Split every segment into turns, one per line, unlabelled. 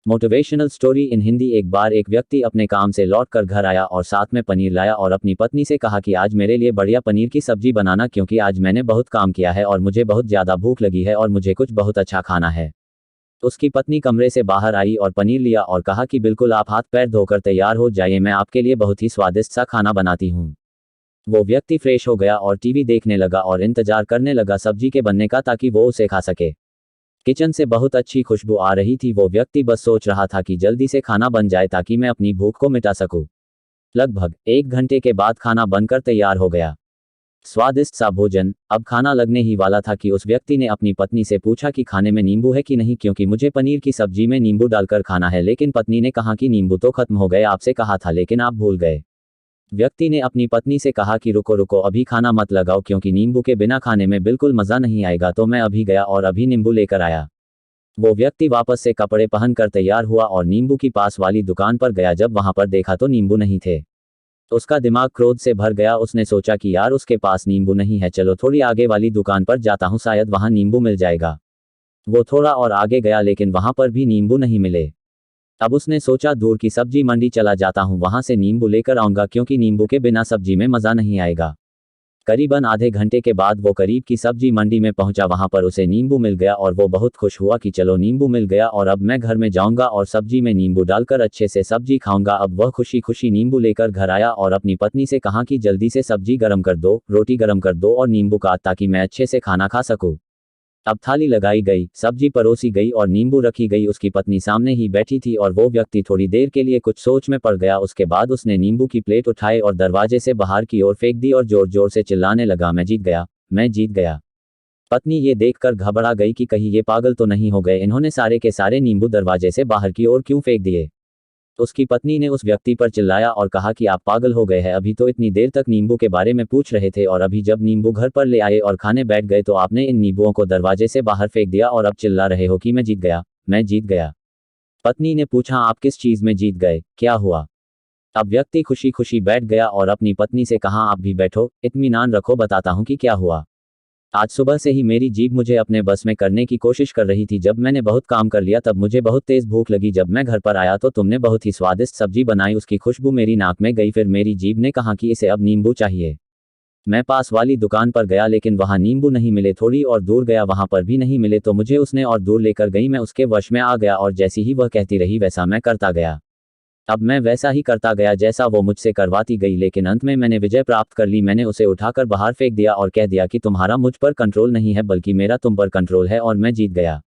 Motivational story in Hindi. एक बार एक व्यक्ति अपने काम से लौटकर घर आया और साथ में पनीर लाया और अपनी पत्नी से कहा कि आज मेरे लिए बढ़िया पनीर की सब्जी बनाना, क्योंकि आज मैंने बहुत काम किया है और मुझे बहुत ज़्यादा भूख लगी है और मुझे कुछ बहुत अच्छा खाना है। उसकी पत्नी कमरे से बाहर आई और पनीर लिया और कहा कि बिल्कुल आप हाथ पैर धोकर तैयार हो जाइए, मैं आपके लिए बहुत ही स्वादिष्ट सा खाना बनाती हूँ। वो व्यक्ति फ्रेश हो गया और टीवी देखने लगा और इंतजार करने लगा सब्जी के बनने का, ताकि वो उसे खा सके। किचन से बहुत अच्छी खुशबू आ रही थी। वो व्यक्ति बस सोच रहा था कि जल्दी से खाना बन जाए ताकि मैं अपनी भूख को मिटा सकूं। लगभग 1 घंटे के बाद खाना बनकर तैयार हो गया। स्वादिष्ट सा भोजन। अब खाना लगने ही वाला था कि उस व्यक्ति ने अपनी पत्नी से पूछा कि खाने में नींबू है कि नहीं, क्योंकि मुझे पनीर की सब्जी में नींबू डालकर खाना है। लेकिन पत्नी ने कहा कि नींबू तो खत्म हो गए, आपसे कहा था लेकिन आप भूल गए। व्यक्ति ने अपनी पत्नी से कहा कि रुको रुको, अभी खाना मत लगाओ, क्योंकि नींबू के बिना खाने में बिल्कुल मज़ा नहीं आएगा। तो मैं अभी गया और अभी नींबू लेकर आया। वो व्यक्ति वापस से कपड़े पहनकर तैयार हुआ और नींबू की पास वाली दुकान पर गया। जब वहां पर देखा तो नींबू नहीं थे। उसका दिमाग क्रोध से भर गया। उसने सोचा कि यार उसके पास नींबू नहीं है, चलो थोड़ी आगे वाली दुकान पर जाता हूँ, शायद वहां नींबू मिल जाएगा। वो थोड़ा और आगे गया लेकिन वहां पर भी नींबू नहीं मिले। अब उसने सोचा दूर की सब्जी मंडी चला जाता हूँ, वहां से नींबू लेकर आऊंगा, क्योंकि नींबू के बिना सब्जी में मज़ा नहीं आएगा। करीबन आधे घंटे के बाद वो करीब की सब्जी मंडी में पहुंचा। वहां पर उसे नींबू मिल गया और वो बहुत खुश हुआ कि चलो नींबू मिल गया और अब मैं घर में जाऊंगा और सब्जी में नींबू डालकर अच्छे से सब्जी खाऊंगा। अब वह खुशी खुशी नींबू लेकर घर आया और अपनी पत्नी से कहा कि जल्दी से सब्जी गर्म कर दो, रोटी गर्म कर दो और नींबू काट, ताकि मैं अच्छे से खाना खा सकूं। अब थाली लगाई गई, सब्जी परोसी गई और नींबू रखी गई। उसकी पत्नी सामने ही बैठी थी और वो व्यक्ति थोड़ी देर के लिए कुछ सोच में पड़ गया। उसके बाद उसने नींबू की प्लेट उठाई और दरवाजे से बाहर की ओर फेंक दी और जोर जोर से चिल्लाने लगा, मैं जीत गया, मैं जीत गया। पत्नी ये देखकर घबरा गई कि कहीं ये पागल तो नहीं हो गए, इन्होंने सारे के सारे नींबू दरवाजे से बाहर की ओर क्यों फेंक दिए। उसकी पत्नी ने उस व्यक्ति पर चिल्लाया और कहा कि आप पागल हो गए हैं, अभी तो इतनी देर तक नींबू के बारे में पूछ रहे थे और अभी जब नींबू घर पर ले आए और खाने बैठ गए तो आपने इन नींबुओं को दरवाजे से बाहर फेंक दिया और अब चिल्ला रहे हो कि मैं जीत गया, मैं जीत गया। पत्नी ने पूछा, आप किस चीज़ में जीत गए, क्या हुआ। अब व्यक्ति खुशी खुशी बैठ गया और अपनी पत्नी से कहा, आप भी बैठो, इत्मीनान रखो, बताता हूँ कि क्या हुआ। आज सुबह से ही मेरी जीभ मुझे अपने बस में करने की कोशिश कर रही थी। जब मैंने बहुत काम कर लिया तब मुझे बहुत तेज़ भूख लगी। जब मैं घर पर आया तो तुमने बहुत ही स्वादिष्ट सब्जी बनाई, उसकी खुशबू मेरी नाक में गई। फिर मेरी जीभ ने कहा कि इसे अब नींबू चाहिए। मैं पास वाली दुकान पर गया लेकिन वहाँ नींबू नहीं मिले। थोड़ी और दूर गया, वहाँ पर भी नहीं मिले, तो मुझे उसने और दूर लेकर गई। मैं उसके वश में आ गया और जैसी ही वह कहती रही वैसा मैं करता गया। अब मैं वैसा ही करता गया जैसा वो मुझसे करवाती गई, लेकिन अंत में मैंने विजय प्राप्त कर ली। मैंने उसे उठाकर बाहर फेंक दिया और कह दिया कि तुम्हारा मुझ पर कंट्रोल नहीं है, बल्कि मेरा तुम पर कंट्रोल है और मैं जीत गया।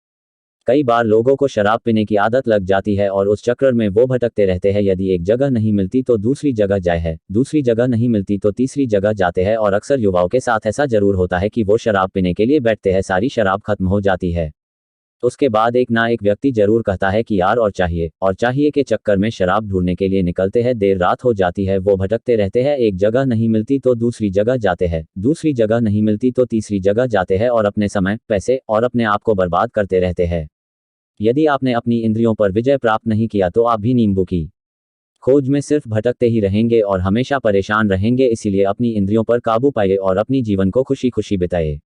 कई बार लोगों को शराब पीने की आदत लग जाती है और उस चक्कर में वो भटकते रहते हैं। यदि एक जगह नहीं मिलती तो दूसरी जगह जाए है, दूसरी जगह नहीं मिलती तो तीसरी जगह जाते हैं। और अक्सर युवाओं के साथ ऐसा जरूर होता है कि वो शराब पीने के लिए बैठते हैं, सारी शराब खत्म हो जाती है। उसके बाद एक ना एक व्यक्ति जरूर कहता है कि यार और चाहिए के चक्कर में शराब ढूंढने के लिए निकलते हैं। देर रात हो जाती है, वो भटकते रहते हैं, एक जगह नहीं मिलती तो दूसरी जगह जाते हैं, दूसरी जगह नहीं मिलती तो तीसरी जगह जाते हैं और अपने समय, पैसे और अपने आप को बर्बाद करते रहते हैं। यदि आपने अपनी इंद्रियों पर विजय प्राप्त नहीं किया तो आप भी नींबू की खोज में सिर्फ भटकते ही रहेंगे और हमेशा परेशान रहेंगे। इसीलिए अपनी इंद्रियों पर काबू पाइए और अपनी जीवन को खुशी खुशी बिताइए।